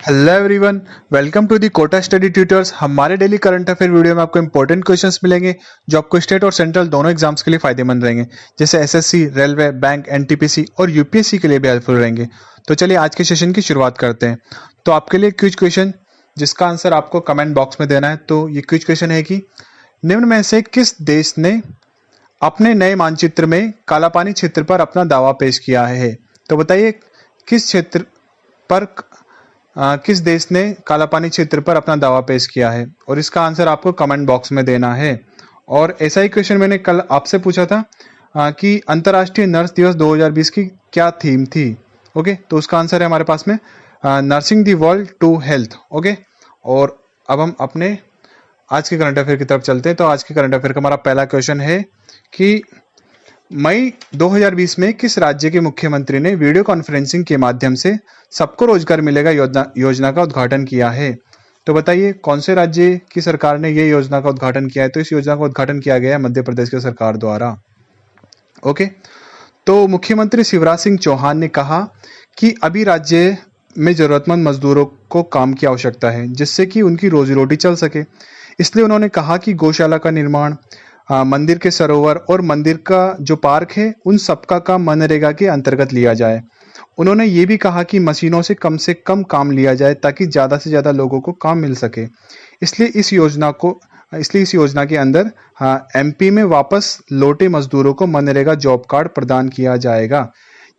Hello everyone, welcome to the Kota study tutors. हमारे daily current affair video में आपको important questions मिलेंगे जो आपको स्टेट और सेंट्रल दोनों एग्जाम्स के लिए फायदेमंद रहेंगे, जैसे एसएससी, रेलवे, बैंक, एनटीपीसी और यूपीएससी के लिए भी हेल्पफुल रहेंगे। तो चलिए आज के सेशन की शुरुआत करते हैं। तो आपके लिए क्विज क्वेश्चन जिसका आंसर आपको कमेंट बॉक्स में देना है। तो ये क्विज क्वेश्चन है कि निम्न में से किस देश ने अपने नए मानचित्र में कालापानी क्षेत्र पर अपना दावा पेश किया है। तो बताइए किस क्षेत्र पर किस देश ने कालापानी क्षेत्र पर अपना दावा पेश किया है, और इसका आंसर आपको कमेंट बॉक्स में देना है। और ऐसा ही क्वेश्चन मैंने कल आपसे पूछा था कि अंतर्राष्ट्रीय नर्स दिवस 2020 की क्या थीम थी। ओके, तो उसका आंसर है हमारे पास में nursing the world to health. Okay, और अब हम अपने आज के करंट अफेयर की तरफ चलते हैं। तो आज के करंट अफेयर का हमारा पहला क्वेश्चन है कि मई 2020 में किस राज्य के मुख्यमंत्री ने वीडियो कॉन्फ्रेंसिंग के माध्यम से सबको रोजगार मिलेगा योजना का उद्घाटन किया है। तो बताइए कौन से राज्य की सरकार ने ये योजना का उद्घाटन किया है। तो इस योजना का उद्घाटन किया गया है मध्य प्रदेश की सरकार द्वारा। ओके, तो मुख्यमंत्री शिवराज सिंह चौहान ने कहा कि अभी राज्य में जरूरतमंद मजदूरों को काम की आवश्यकता है जिससे कि उनकी रोजी रोटी चल सके। इसलिए उन्होंने कहा कि गौशाला का निर्माण, मंदिर के सरोवर और मंदिर का जो पार्क है उन सबका काम मनरेगा के अंतर्गत लिया जाए। उन्होंने ये भी कहा कि मशीनों से कम काम लिया जाए ताकि ज़्यादा से ज़्यादा लोगों को काम मिल सके। इसलिए इस योजना के अंदर एमपी में वापस लौटे मजदूरों को मनरेगा जॉब कार्ड प्रदान किया जाएगा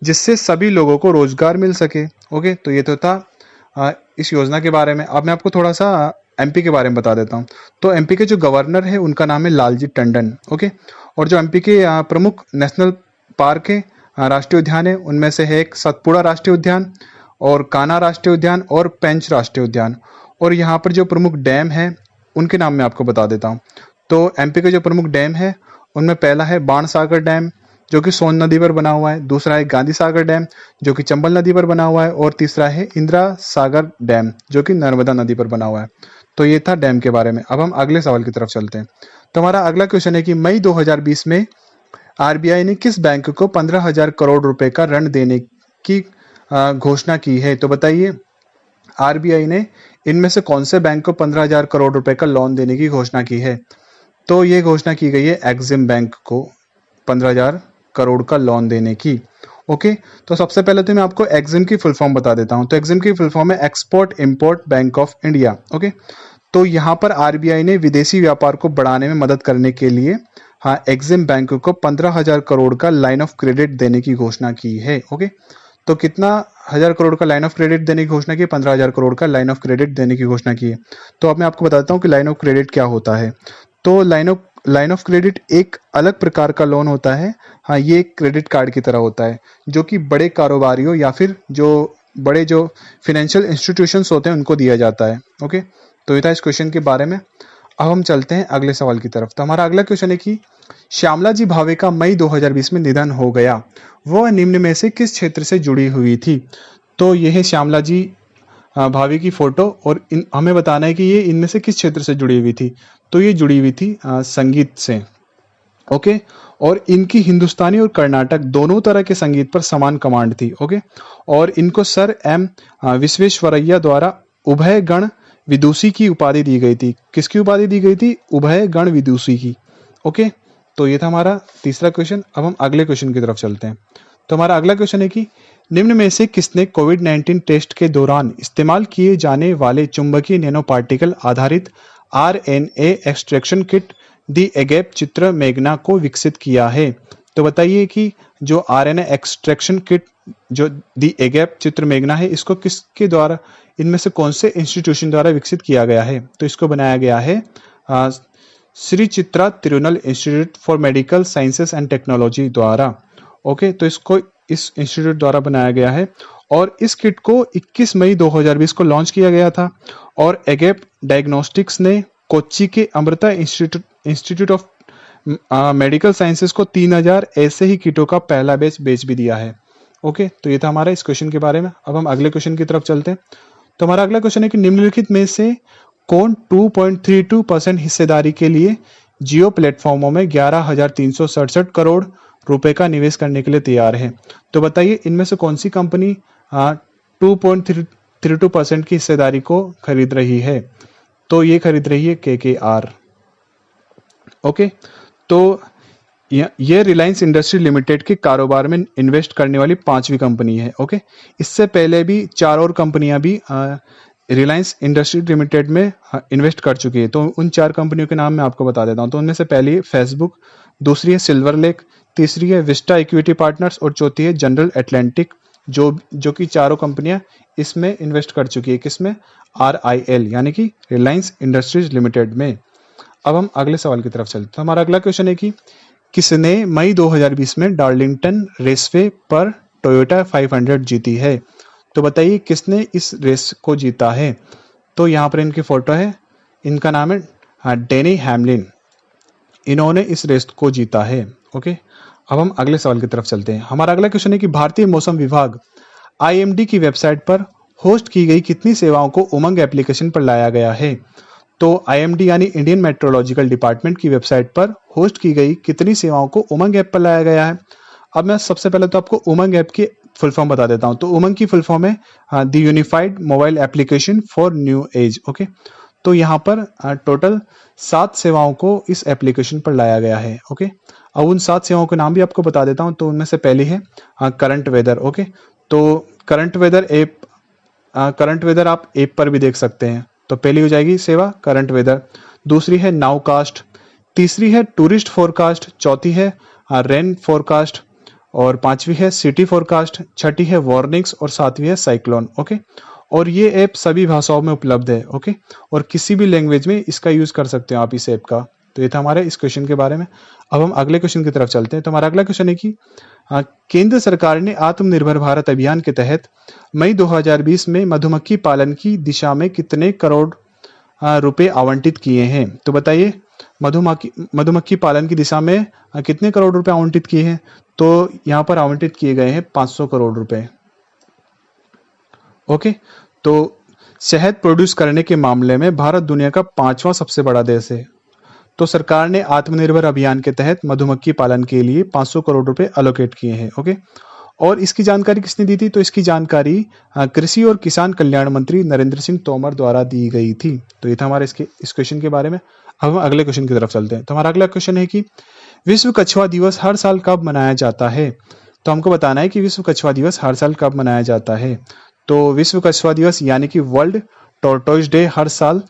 जिससे सभी लोगों को रोजगार मिल सके। ओके, तो ये तो था इस योजना के बारे में। अब मैं आपको थोड़ा सा एमपी के बारे में बता देता हूँ। तो एमपी के जो गवर्नर है उनका नाम है लालजी टंडन। ओके, और जो एमपी के प्रमुख नेशनल पार्क है, राष्ट्रीय उद्यान है, उनमें से है एक सतपुड़ा राष्ट्रीय उद्यान और कान्हा राष्ट्रीय उद्यान और पेंच राष्ट्रीय उद्यान। और यहाँ पर जो प्रमुख डैम है उनके नाम मैं आपको बता देता हूँ। तो एमपी के जो प्रमुख डैम है उनमें पहला है बाणसागर डैम जो कि सोन नदी पर बना हुआ है, दूसरा है गांधी सागर डैम जो कि चंबल नदी पर बना हुआ है, और तीसरा है इंदिरा सागर डैम जो कि नर्मदा नदी पर बना हुआ है। तो ये था डैम के बारे में। अब हम अगले सवाल की तरफ चलते हैं। तो हमारा अगला क्वेश्चन है कि मई 2020 में आरबीआई ने किस बैंक को 15,000 करोड़ रुपए का ऋण देने की घोषणा की है। तो बताइए आरबीआई ने इनमें से कौन से बैंक को 15,000 करोड़ रुपए का लोन देने की घोषणा की है। तो ये घोषणा की गई है एक्सिम बैंक को 15,000 करोड़ का लोन देने की। ओके, तो सबसे पहले तो मैं आपको एक्सिम की फुल फॉर्म बता देता हूं। तो एक्सिम की फुल फॉर्म है export import bank of India. Okay, तो यहाँ पर आरबीआई ने विदेशी व्यापार को बढ़ाने में मदद करने के लिए एक्सिम बैंक को 15,000 करोड़ का लाइन ऑफ क्रेडिट देने की घोषणा की है। ओके, तो कितना हजार करोड़ का लाइन ऑफ क्रेडिट देने की घोषणा की, 15,000 करोड़ का लाइन ऑफ क्रेडिट देने की घोषणा की है। तो अब मैं आपको बताता हूँ कि लाइन ऑफ क्रेडिट क्या होता है। तो लाइन ऑफ क्रेडिट एक अलग प्रकार का लोन होता है। ये एक क्रेडिट कार्ड की तरह होता है जो कि बड़े कारोबारियों या फिर जो बड़े जो फाइनेंशियल इंस्टीट्यूशंस होते हैं उनको दिया जाता है। ओके, तो ये था इस क्वेश्चन के बारे में। अब हम चलते हैं अगले सवाल की तरफ। तो हमारा अगला क्वेश्चन है कि श्यामला जी भावे का मई 2020 में निधन हो गया, वह निम्न में से किस क्षेत्र से जुड़ी हुई थी। तो यह है श्यामला जी भावे की फोटो, और हमें बताना है कि ये इनमें से किस क्षेत्र से जुड़ी हुई थी। तो ये जुड़ी हुई थी संगीत से। ओके, और इनकी हिंदुस्तानी और कर्नाटक दोनों तरह के संगीत पर समान कमांड थी। ओके, और इनको सर एम विश्वेश्वरैया द्वारा उभय गण विदुषी की उपाधि दी गई थी। किसकी उपाधि दी गई थी? उभय गण विदुषी की। ओके, तो ये था हमारा तीसरा क्वेश्चन। अब हम अगले क्वेश्चन की तरफ चलते हैं। तो हमारा अगला क्वेश्चन है कि निम्न में से किसने कोविड-19 टेस्ट के दौरान इस्तेमाल किए जाने वाले चुंबकीय नैनो पार्टिकल आधारित आरएनए एक्सट्रैक्शन किट दी एगेप चित्र मेघना को विकसित किया है। तो बताइए कि जो आरएनए एक्सट्रैक्शन किट जो दी एगेप चित्र मेघना है, इसको किसके द्वारा, इनमें से कौन से इंस्टीट्यूशन द्वारा विकसित किया गया है। तो इसको बनाया गया है Shri Chitra Tirunal institute for medical sciences and technology द्वारा। ओके, तो इसको इस इंस्टीट्यूट द्वारा बनाया गया है, और इस किट को 21 मई 2020 को लॉन्च किया गया था। और एगेप डायग्नोस्टिक्स ने कोच्चि के Amrita institute of medical sciences को 3,000 ऐसे ही किटों का पहला बैच बेच भी दिया है। ओके, तो ये था हमारा इस क्वेश्चन के बारे में। अब हम अगले क्वेश्चन की तरफ चलते हैं। तो हमारा अगला क्वेश्चन है कि निम्नलिखित में से कौन 2.32% हिस्सेदारी के लिए जियो प्लेटफॉर्मों में 11,367 करोड़ रुपए का निवेश करने के लिए तैयार है। तो बताइए इनमें से कौन सी कंपनी 2.32 32% की हिस्सेदारी को खरीद रही है। तो ये खरीद रही है KKR। ओके, तो ये रिलायंस इंडस्ट्री लिमिटेड के कारोबार में इन्वेस्ट करने वाली 5वीं कंपनी है। ओके, इससे पहले भी 4 और कंपनियां भी रिलायंस इंडस्ट्री लिमिटेड में इन्वेस्ट कर चुकी है। तो उन 4 कंपनियों के नाम मैं आपको बता देता हूँ। तो उनमें से पहली है फेसबुक, दूसरी है सिल्वर लेक, तीसरी है विस्टा इक्विटी पार्टनर्स और चौथी है जनरल एटलांटिक, जो कि चारों कंपनियां इसमें इन्वेस्ट कर चुकी है। किसमें? RIL यानी कि रिलायंस इंडस्ट्रीज लिमिटेड में। अब हम अगले सवाल की तरफ चलते हैं। तो हमारा अगला क्वेश्चन है कि किसने मई 2020 में डार्लिंगटन रेसवे पर टोयोटा 500 जीती है? तो बताइए किसने इस रेस को जीता है? तो यहाँ पर इनकी फोटो है, इनका नाम है डेनी हैमलिन। इन्होंने इस रेस को जीता है। ओके, अब हम अगले सवाल की तरफ चलते हैं। हमारा अगला क्वेश्चन है कि भारतीय मौसम विभाग IMD की वेबसाइट पर होस्ट की गई कितनी सेवाओं को उमंग एप्लीकेशन पर लाया गया है? तो IMD यानी इंडियन मेट्रोलॉजिकल डिपार्टमेंट की वेबसाइट पर होस्ट की गई कितनी सेवाओं को उमंग ऐप पर लाया गया है? अब मैं सबसे पहले तो आपको उमंग ऐप की फुल फॉर्म बता देता हूं। तो उमंग की फुल फॉर्म है the unified mobile application for new age. Okay, तो यहाँ पर टोटल 7 सेवाओं को इस एप्लीकेशन पर लाया गया है। ओके, अब उन 7 सेवाओं के नाम भी आपको बता देता हूँ। तो उनमें से पहली है करंट वेदर। ओके, तो करंट वेदर आप ऐप पर भी देख सकते हैं। तो पहली हो जाएगी सेवा करंट वेदर, दूसरी है नाउकास्ट, तीसरी है टूरिस्ट फोरकास्ट, चौथी है रेन फोरकास्ट और 5वीं है सिटी फोरकास्ट, 6ठी है वार्निंग्स और 7वीं है साइक्लोन। ओके, और ये ऐप सभी भाषाओं में उपलब्ध है। ओके, और किसी भी लैंग्वेज में इसका यूज कर सकते हो आप इस ऐप का। तो ये था हमारे इस क्वेश्चन के बारे में। अब हम अगले क्वेश्चन की तरफ चलते हैं। तो हमारा अगला क्वेश्चन है कि केंद्र सरकार ने आत्मनिर्भर भारत अभियान के तहत मई 2020 में मधुमक्खी पालन की दिशा में कितने करोड़ रुपए आवंटित किए हैं? तो बताइए मधुमक्खी पालन की दिशा में कितने करोड़ रुपए आवंटित किए हैं? तो यहाँ पर आवंटित किए गए हैं 500 करोड़ रुपए। ओके, तो शहद प्रोड्यूस करने के मामले में भारत दुनिया का 5वां सबसे बड़ा देश है। तो सरकार ने आत्मनिर्भर अभियान के तहत मधुमक्खी पालन के लिए 500 करोड़ रुपए एलोकेट किए हैं। ओके, और इसकी जानकारी किसने दी थी? तो इसकी जानकारी कृषि और किसान कल्याण मंत्री नरेंद्र सिंह तोमर द्वारा दी गई थी। तो ये था हमारे इस क्वेश्चन के बारे में। अब हम अगले क्वेश्चन की तरफ चलते हैं। तो हमारा अगला क्वेश्चन है कि विश्व कछुआ दिवस हर साल कब मनाया जाता है? तो हमको बताना है कि विश्व कछुआ दिवस हर साल कब मनाया जाता है। तो विश्व कछुआ दिवस यानी कि वर्ल्ड टॉर्टोइज डे हर साल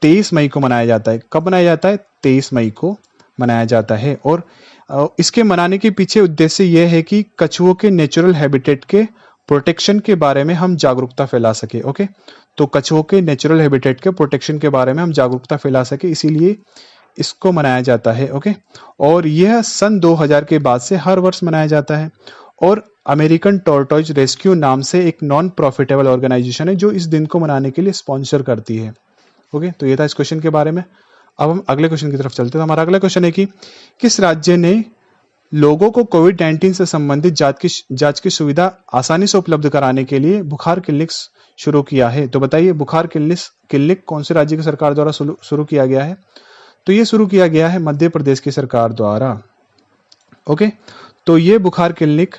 23 मई को मनाया जाता है। कब मनाया जाता है? 23 मई को मनाया जाता है। और इसके मनाने के पीछे उद्देश्य यह है कि कछुओं के नेचुरल हैबिटेट के प्रोटेक्शन के बारे में हम जागरूकता फैला सके। ओके, तो कछुओं के नेचुरल हैबिटेट के प्रोटेक्शन के बारे में हम जागरूकता फैला सके, इसीलिए इसको मनाया जाता है। ओके, और यह सन 2000 के बाद से हर वर्ष मनाया जाता है। और अमेरिकन टॉर्टोइज रेस्क्यू नाम से एक नॉन प्रॉफिटेबल ऑर्गेनाइजेशन है जो इस दिन को मनाने के लिए स्पॉन्सर करती है। ओके, तो ये था इस क्वेश्चन के बारे में। अब हम अगले क्वेश्चन की तरफ चलते हैं। तो हमारा अगला क्वेश्चन है कि किस राज्य ने लोगों को कोविड-19 से संबंधित जांच की सुविधा आसानी से उपलब्ध कराने के लिए बुखार क्लिनिक शुरू किया है? तो बताइए बुखार क्लिनिक कौन से राज्य की सरकार द्वारा शुरू किया गया है? तो ये शुरू किया गया है मध्य प्रदेश की सरकार द्वारा। ओके, तो ये बुखार क्लिनिक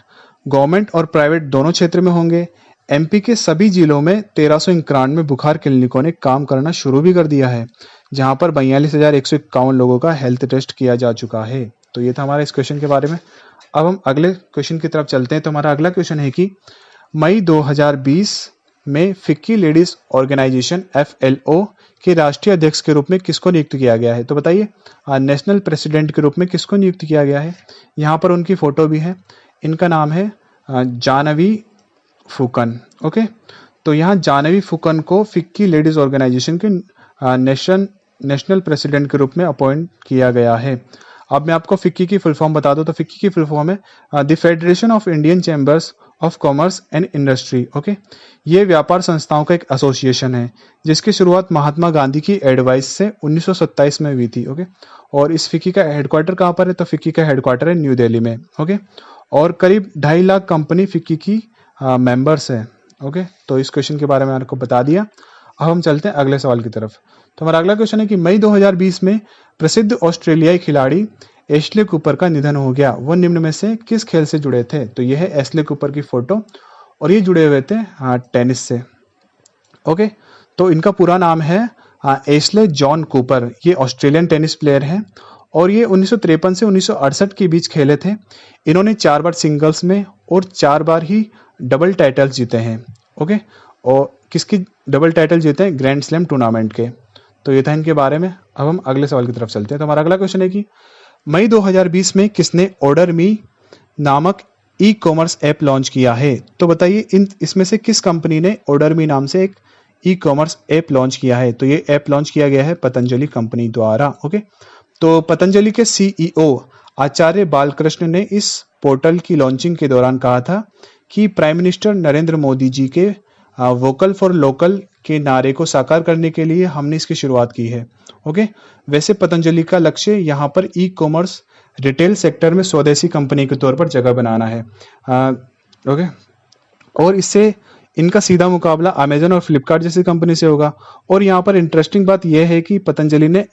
गवर्नमेंट और प्राइवेट दोनों क्षेत्र में होंगे। MP के सभी जिलों में 1391 बुखार क्लिनिकों ने काम करना शुरू भी कर दिया है, जहां पर 42,151 लोगों का हेल्थ टेस्ट किया जा चुका है। तो ये था हमारा इस क्वेश्चन के बारे में। अब हम अगले क्वेश्चन की तरफ चलते हैं। तो हमारा अगला क्वेश्चन है कि मई 2020 में फिक्की लेडीज ऑर्गेनाइजेशन FLO के राष्ट्रीय अध्यक्ष के रूप में किसको नियुक्त किया गया है? तो बताइए नेशनल प्रेसिडेंट के रूप में किसको नियुक्त किया गया है? यहाँ पर उनकी फोटो भी है, इनका नाम है जानवी फुकन। ओके, तो यहाँ जानवी फुकन को फिक्की लेडीज ऑर्गेनाइजेशन के नेशनल प्रेसिडेंट के रूप में अपॉइंट किया गया है। अब मैं आपको फिक्की की फुल फॉर्म बता दूं। तो फिक्की की फुल फॉर्म है the federation of Indian chambers of commerce and industry. Okay, ये व्यापार संस्थाओं का एक एसोसिएशन है जिसकी शुरुआत महात्मा गांधी की एडवाइस से 1927 में हुई थी। ओके, और इस फिक्की का हेडक्वार्टर कहाँ पर है? तो फिक्की का हेडक्वार्टर है न्यू दिल्ली में। ओके, और करीब 2.5 लाख कंपनी फिक्की की मेंबर्स है। ओके, तो इस क्वेश्चन के बारे में आपको बता दिया। अब हम चलते हैं अगले सवाल की तरफ। तो हमारा अगला क्वेश्चन है कि मई 2020 में प्रसिद्ध ऑस्ट्रेलियाई खिलाड़ी एशले कूपर का निधन हो गया। वो निम्न में से किस खेल से जुड़े थे? तो यह है एशले कूपर की फोटो और ये जुड़े हुए थे टेनिस से। ओके, तो इनका पूरा नाम है एशले जॉन कूपर। ये ऑस्ट्रेलियन टेनिस प्लेयर हैं और ये 1953 से 1968 के बीच खेले थे। इन्होंने 4 बार सिंगल्स में और 4 बार ही डबल टाइटल्स जीते हैं। ओके, और किसकी डबल टाइटल जीते हैं? ग्रैंड स्लैम टूर्नामेंट के। तो ये था इनके बारे में। अब हम अगले सवाल की तरफ चलते हैं। तो हमारा अगला क्वेश्चन है कि मई 2020 में किसने ऑर्डर मी नामक ई कॉमर्स ऐप लॉन्च किया है? तो बताइए इसमें से किस कंपनी ने ऑर्डर मी नाम से एक ई कॉमर्स ऐप लॉन्च किया है? तो ये ऐप लॉन्च किया गया है पतंजलि कंपनी द्वारा। ओके, तो पतंजलि के सीईओ आचार्य बालकृष्ण ने इस पोर्टल की लॉन्चिंग के दौरान कहा था कि प्राइम मिनिस्टर नरेंद्र मोदी जी के वोकल फॉर लोकल के नारे को साकार करने के लिए हमने इसकी शुरुआत की है। ओके, वैसे पतंजलि का लक्ष्य यहाँ पर ई कॉमर्स रिटेल सेक्टर में स्वदेशी कंपनी के तौर पर जगह बनाना है। ओके, और इससे इनका सीधा मुकाबला अमेजन और फ्लिपकार्ट जैसी कंपनी से होगा। और यहाँ पर इंटरेस्टिंग बात यह है कि पतंजलि ने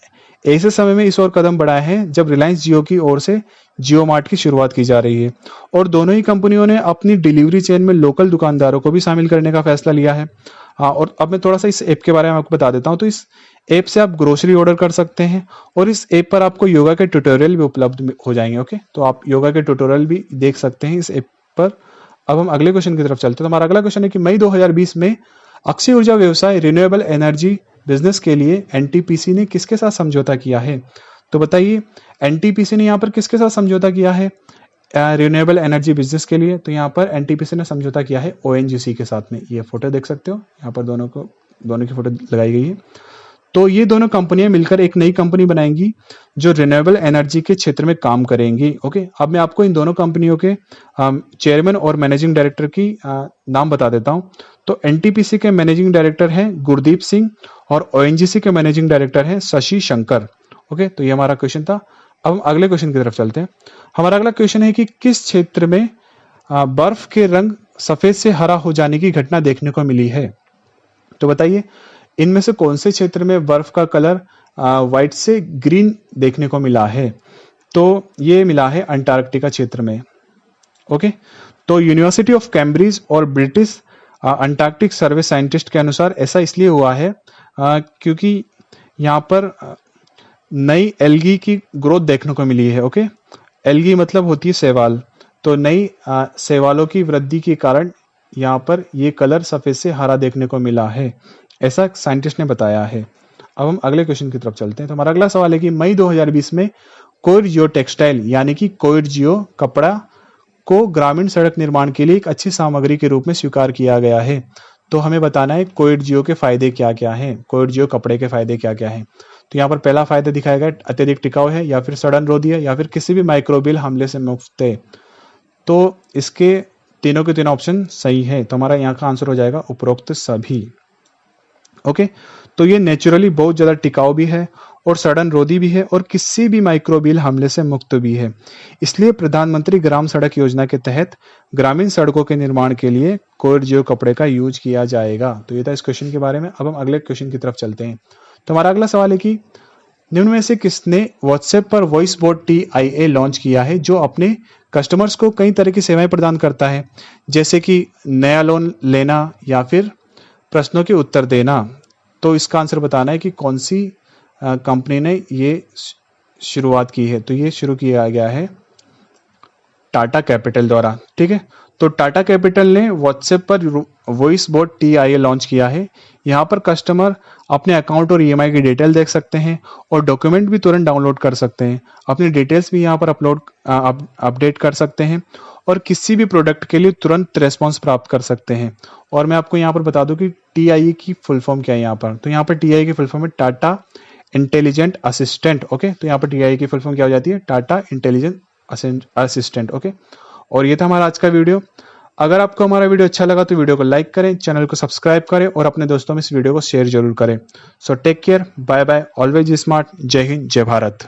ऐसे समय में इस ओर कदम बढ़ाए हैं जब रिलायंस जियो की ओर से जियो मार्ट की शुरुआत की जा रही है और दोनों ही कंपनियों ने अपनी डिलीवरी चेन में लोकल दुकानदारों को भी शामिल करने का फैसला लिया है। और अब मैं थोड़ा सा इस ऐप के बारे में आपको बता देता हूँ। तो इस ऐप से आप ग्रोसरी ऑर्डर कर सकते हैं और इस ऐप पर आपको योगा के ट्यूटोरियल भी उपलब्ध हो जाएंगे। ओके, तो आप योगा के ट्यूटोरियल भी देख सकते हैं इस ऐप पर। अब हम अगले क्वेश्चन की तरफ चलते हैं। तो हमारा अगला क्वेश्चन है कि मई 2020 में अक्षय ऊर्जा व्यवसाय रिन्यूएबल एनर्जी बिजनेस के लिए एनटीपीसी ने किसके साथ समझौता किया है? तो बताइए एनटीपीसी ने यहाँ पर किसके साथ समझौता किया है रिन्यूएबल एनर्जी बिजनेस के लिए? तो यहाँ पर एनटीपीसी ने समझौता किया है ओएनजीसी के साथ में। ये फोटो देख सकते हो, यहाँ पर दोनों की फोटो लगाई गई है। तो ये दोनों कंपनियां मिलकर एक नई कंपनी बनाएंगी जो रिन्यूएबल एनर्जी के क्षेत्र में काम करेंगी। ओके, अब मैं आपको इन दोनों कंपनियों के चेयरमैन और मैनेजिंग डायरेक्टर की नाम बता देता हूं। तो एनटीपीसी के मैनेजिंग डायरेक्टर हैं गुरदीप सिंह और ओएनजीसी के मैनेजिंग डायरेक्टर हैं शशि शंकर। ओके, तो ये हमारा क्वेश्चन था। अब हम अगले क्वेश्चन की तरफ चलते हैं। हमारा अगला क्वेश्चन है कि किस क्षेत्र में बर्फ के रंग सफेद से हरा हो जाने की घटना देखने को मिली है? तो बताइए इनमें से कौन से क्षेत्र में बर्फ का कलर व्हाइट से ग्रीन देखने को मिला है? तो ये मिला है अंटार्कटिका क्षेत्र में। ओके, तो यूनिवर्सिटी ऑफ कैम्ब्रिज और ब्रिटिश अंटार्कटिक सर्वे साइंटिस्ट के अनुसार ऐसा इसलिए हुआ है क्योंकि यहाँ पर नई एल्गी की ग्रोथ देखने को मिली है। ओके, एल्गी मतलब होती है शैवाल, तो नई शैवालों की वृद्धि के कारण यहाँ पर ये कलर सफेद से हरा देखने को मिला है, ऐसा साइंटिस्ट ने बताया है। अब हम अगले क्वेश्चन की तरफ चलते हैं। तो हमारा अगला सवाल है कि मई 2020 में कोइर जियो टेक्सटाइल यानी कि कोइर जियो कपड़ा को ग्रामीण सड़क निर्माण के लिए एक अच्छी सामग्री के रूप में स्वीकार किया गया है। तो हमें बताना है कोइर जियो के फायदे क्या क्या हैं, कोइर जियो कपड़े के फायदे क्या क्या हैं। तो यहाँ पर पहला फायदा दिखाया गया अत्यधिक टिकाऊ है, या फिर सड़न रोधी है, या फिर किसी भी माइक्रोबियल हमले से मुक्त है। तो इसके तीनों के तीनों ऑप्शन सही है, तो हमारा यहाँ का आंसर हो जाएगा उपरोक्त सभी। ओके, तो ये नेचुरली बहुत ज्यादा टिकाऊ भी है और सड़न रोधी भी है और किसी भी माइक्रोबियल हमले से मुक्त भी है। इसलिए प्रधानमंत्री ग्राम सड़क योजना के तहत ग्रामीण सड़कों के निर्माण के लिए कोइर जियो कपड़े का यूज किया जाएगा। तो ये था इस क्वेश्चन के बारे में। अब हम अगले क्वेश्चन की तरफ चलते हैं। तो हमारा अगला सवाल है कि निम्न में से किसने व्हाट्सएप पर वॉइस बोट TIA लॉन्च किया है जो अपने कस्टमर्स को कई तरह की सेवाएं प्रदान करता है, जैसे कि नया लोन लेना या फिर प्रश्नों के उत्तर देना? तो इसका आंसर बताना है कि कौन सी कंपनी ने ये शुरुआत की है। तो ये शुरू किया गया है टाटा कैपिटल द्वारा। ठीक है, तो टाटा कैपिटल ने व्हाट्सएप पर वॉइस बोट TIA लॉन्च किया है। यहाँ पर कस्टमर अपने अकाउंट और EMI की डिटेल देख सकते हैं और डॉक्यूमेंट भी तुरंत डाउनलोड कर सकते हैं, अपनी डिटेल्स भी यहाँ पर अपडेट कर सकते हैं और किसी भी प्रोडक्ट के लिए तुरंत रेस्पॉन्स प्राप्त कर सकते हैं। और मैं आपको यहाँ पर बता दूं कि TIA की फुल फॉर्म क्या है यहाँ पर। तो यहाँ पर TIA की फुल फॉर्म है टाटा इंटेलिजेंट असिस्टेंट। ओके, तो यहाँ पर TIA की फुल फॉर्म क्या हो जाती है? Tata intelligent assistant. ओके, और ये था हमारा आज का वीडियो। अगर आपको हमारा वीडियो अच्छा लगा तो वीडियो को लाइक करें, चैनल को सब्सक्राइब करें और अपने दोस्तों में इस वीडियो को शेयर जरूर करें। So take care, bye bye, always smart. जय हिंद, जय भारत।